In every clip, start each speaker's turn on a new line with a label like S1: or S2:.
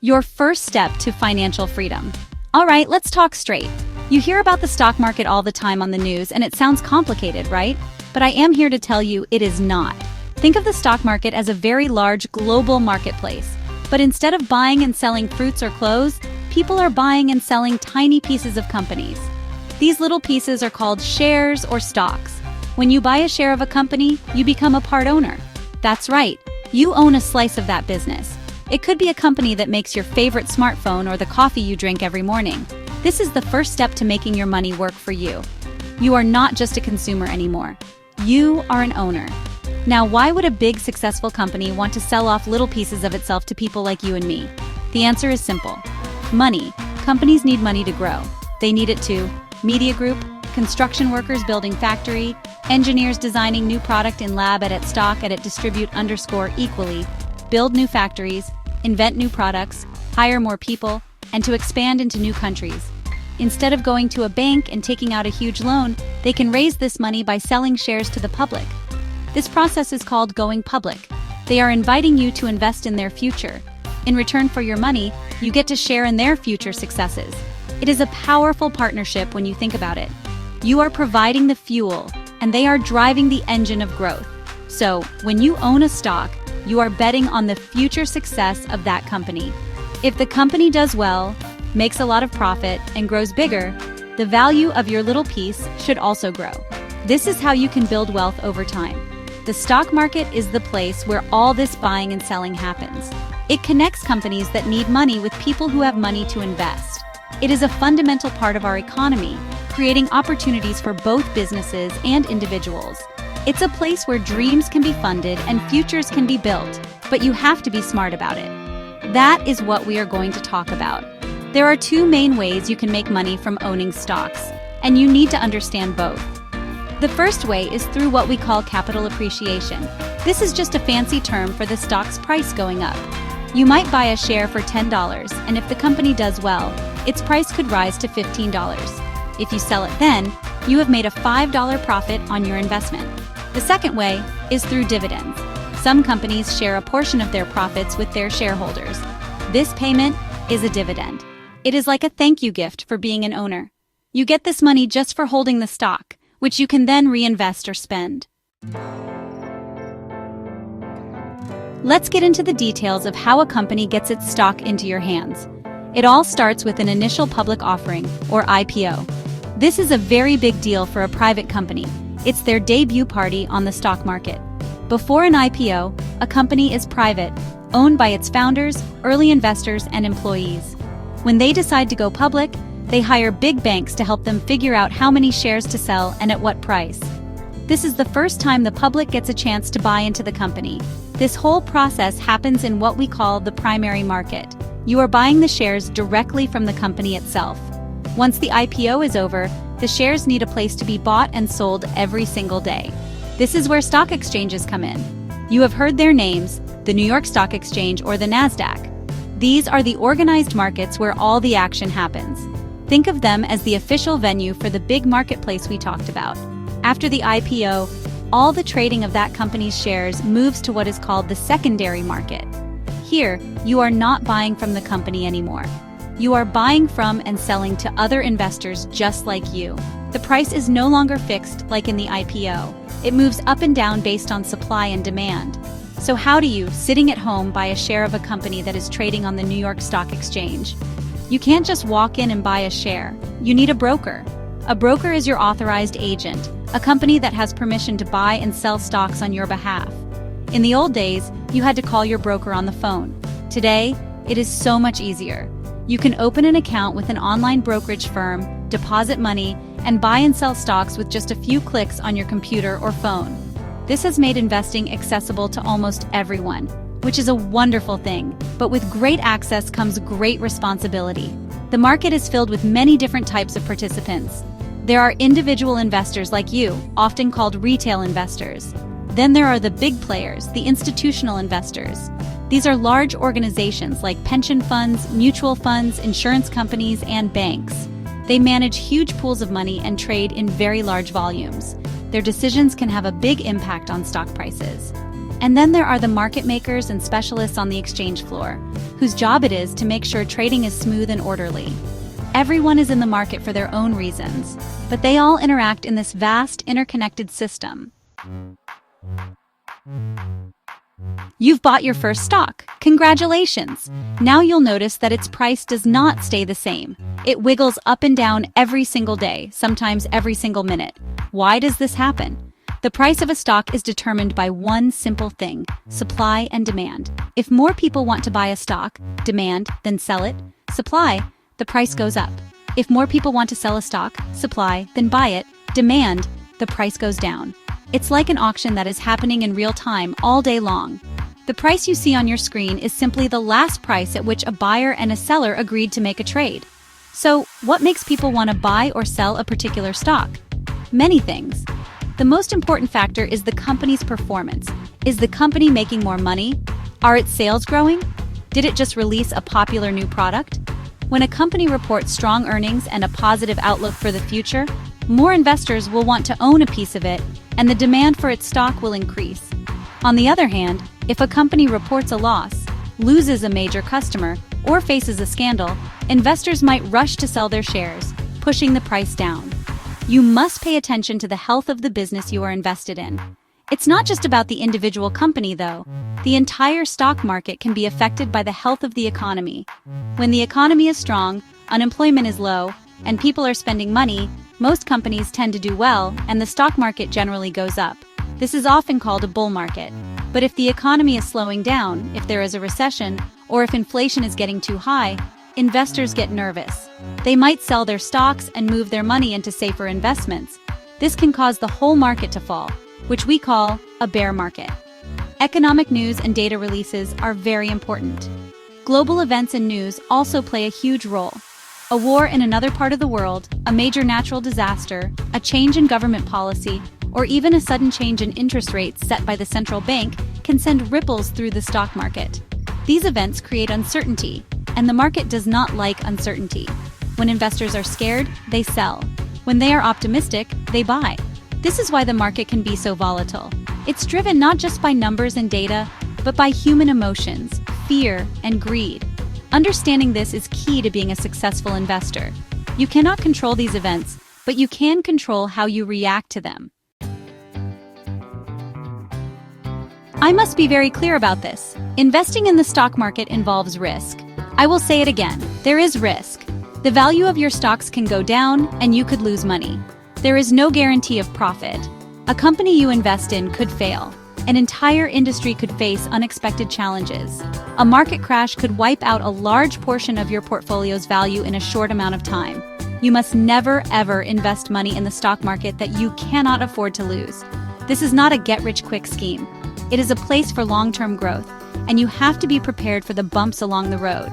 S1: Your first step to financial freedom. All right, let's talk straight. You hear about the stock market all the time on the news, and it sounds complicated, right? But I am here to tell you it is not. Think of the stock market as a very large global marketplace. But instead of buying and selling fruits or clothes, people are buying and selling tiny pieces of companies. These little pieces are called shares or stocks. When you buy a share of a company, you become a part owner. That's right, you own a slice of that business. It could be a company that makes your favorite smartphone or the coffee you drink every morning. This is the first step to making your money work for you. You are not just a consumer anymore. You are an owner. Now, why would a big, successful company want to sell off little pieces of itself to people like you and me? The answer is simple. Money. Companies need money to grow. They need it to media group, construction workers building factory, engineers designing new product in lab at stock at distribute equally, build new factories, invent new products, hire more people, and to expand into new countries. Instead of going to a bank and taking out a huge loan, they can raise this money by selling shares to the public. This process is called going public. They are inviting you to invest in their future. In return for your money, you get to share in their future successes. It is a powerful partnership when you think about it. You are providing the fuel, and they are driving the engine of growth. So, when you own a stock, you are betting on the future success of that company. If the company does well, makes a lot of profit, and grows bigger, the value of your little piece should also grow. This is how you can build wealth over time. The stock market is the place where all this buying and selling happens. It connects companies that need money with people who have money to invest. It is a fundamental part of our economy, creating opportunities for both businesses and individuals. It's a place where dreams can be funded and futures can be built, but you have to be smart about it. That is what we are going to talk about. There are two main ways you can make money from owning stocks, and you need to understand both. The first way is through what we call capital appreciation. This is just a fancy term for the stock's price going up. You might buy a share for $10, and if the company does well, its price could rise to $15. If you sell it then, you have made a $5 profit on your investment. The second way is through dividends. Some companies share a portion of their profits with their shareholders. This payment is a dividend. It is like a thank you gift for being an owner. You get this money just for holding the stock, which you can then reinvest or spend. Let's get into the details of how a company gets its stock into your hands. It all starts with an initial public offering, or IPO. This is a very big deal for a private company. It's their debut party on the stock market. Before an IPO, a company is private, owned by its founders, early investors, and employees. When they decide to go public, they hire big banks to help them figure out how many shares to sell and at what price. This is the first time the public gets a chance to buy into the company. This whole process happens in what we call the primary market. You are buying the shares directly from the company itself. Once the IPO is over, the shares need a place to be bought and sold every single day. This is where stock exchanges come in. You have heard their names, the New York Stock Exchange or the Nasdaq. These are the organized markets where all the action happens. Think of them as the official venue for the big marketplace we talked about. After the IPO, all the trading of that company's shares moves to what is called the secondary market. Here, you are not buying from the company anymore. You are buying from and selling to other investors just like you. The price is no longer fixed like in the IPO. It moves up and down based on supply and demand. So how do you, sitting at home, buy a share of a company that is trading on the New York Stock Exchange? You can't just walk in and buy a share. You need a broker. A broker is your authorized agent, a company that has permission to buy and sell stocks on your behalf. In the old days, you had to call your broker on the phone. Today, it is so much easier. You can open an account with an online brokerage firm, deposit money, and buy and sell stocks with just a few clicks on your computer or phone. This has made investing accessible to almost everyone, which is a wonderful thing. But with great access comes great responsibility. The market is filled with many different types of participants. There are individual investors like you, often called retail investors. Then there are the big players, the institutional investors. These are large organizations like pension funds, mutual funds, insurance companies, and banks. They manage huge pools of money and trade in very large volumes. Their decisions can have a big impact on stock prices. And then there are the market makers and specialists on the exchange floor, whose job it is to make sure trading is smooth and orderly. Everyone is in the market for their own reasons, but they all interact in this vast, interconnected system. You've bought your first stock. Congratulations! Now you'll notice that its price does not stay the same. It wiggles up and down every single day, sometimes every single minute. Why does this happen? The price of a stock is determined by one simple thing: supply and demand. If more people want to buy a stock, demand, then sell it, supply, the price goes up. If more people want to sell a stock, supply, then buy it, demand, the price goes down. It's like an auction that is happening in real time all day long. The price you see on your screen is simply the last price at which a buyer and a seller agreed to make a trade. So, what makes people want to buy or sell a particular stock? Many things. The most important factor is the company's performance. Is the company making more money? Are its sales growing? Did it just release a popular new product? When a company reports strong earnings and a positive outlook for the future, more investors will want to own a piece of it, and the demand for its stock will increase. On the other hand, if a company reports a loss, loses a major customer, or faces a scandal, investors might rush to sell their shares, pushing the price down. You must pay attention to the health of the business you are invested in. It's not just about the individual company, though. The entire stock market can be affected by the health of the economy. When the economy is strong, unemployment is low, and people are spending money, most companies tend to do well, and the stock market generally goes up. This is often called a bull market. But if the economy is slowing down, if there is a recession, or if inflation is getting too high, investors get nervous. They might sell their stocks and move their money into safer investments. This can cause the whole market to fall, which we call a bear market. Economic news and data releases are very important. Global events and news also play a huge role. A war in another part of the world, a major natural disaster, a change in government policy, or even a sudden change in interest rates set by the central bank can send ripples through the stock market. These events create uncertainty, and the market does not like uncertainty. When investors are scared, they sell. When they are optimistic, they buy. This is why the market can be so volatile. It's driven not just by numbers and data, but by human emotions, fear, and greed. Understanding this is key to being a successful investor. You cannot control these events, but you can control how you react to them. I must be very clear about this. Investing in the stock market involves risk. I will say it again, there is risk. The value of your stocks can go down, and you could lose money. There is no guarantee of profit. A company you invest in could fail. An entire industry could face unexpected challenges. A market crash could wipe out a large portion of your portfolio's value in a short amount of time. You must never, ever invest money in the stock market that you cannot afford to lose. This is not a get-rich-quick scheme. It is a place for long-term growth, and you have to be prepared for the bumps along the road.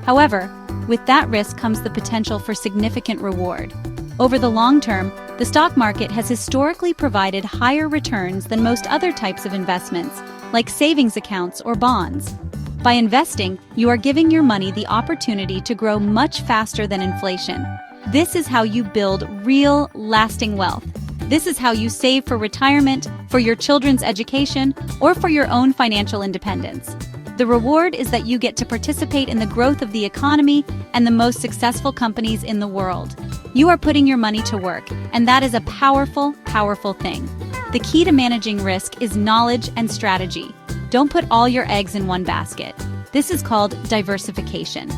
S1: However, with that risk comes the potential for significant reward. Over the long term, the stock market has historically provided higher returns than most other types of investments, like savings accounts or bonds. By investing, you are giving your money the opportunity to grow much faster than inflation. This is how you build real, lasting wealth. This is how you save for retirement, for your children's education, or for your own financial independence. The reward is that you get to participate in the growth of the economy and the most successful companies in the world. You are putting your money to work, and that is a powerful, powerful thing. The key to managing risk is knowledge and strategy. Don't put all your eggs in one basket. This is called diversification.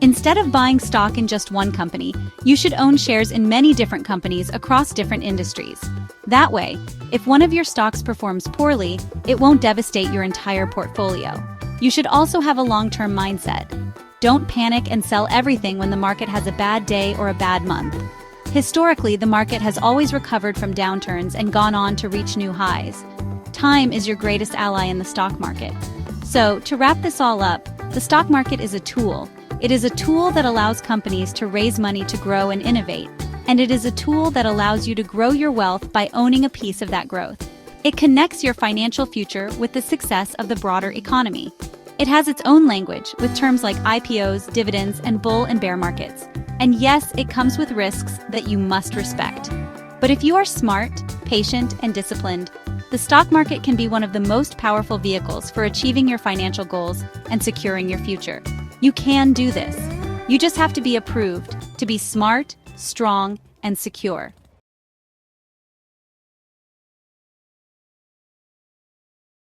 S1: Instead of buying stock in just one company, you should own shares in many different companies across different industries. That way, if one of your stocks performs poorly, it won't devastate your entire portfolio. You should also have a long-term mindset. Don't panic and sell everything when the market has a bad day or a bad month. Historically, the market has always recovered from downturns and gone on to reach new highs. Time is your greatest ally in the stock market. So, to wrap this all up, the stock market is a tool. It is a tool that allows companies to raise money to grow and innovate, and it is a tool that allows you to grow your wealth by owning a piece of that growth. It connects your financial future with the success of the broader economy. It has its own language, with terms like IPOs, dividends, and bull and bear markets. And yes, it comes with risks that you must respect. But if you are smart, patient, and disciplined, The stock market can be one of the most powerful vehicles for achieving your financial goals and securing your future. You can do this. You just have to be approved, to be smart, strong, and secure.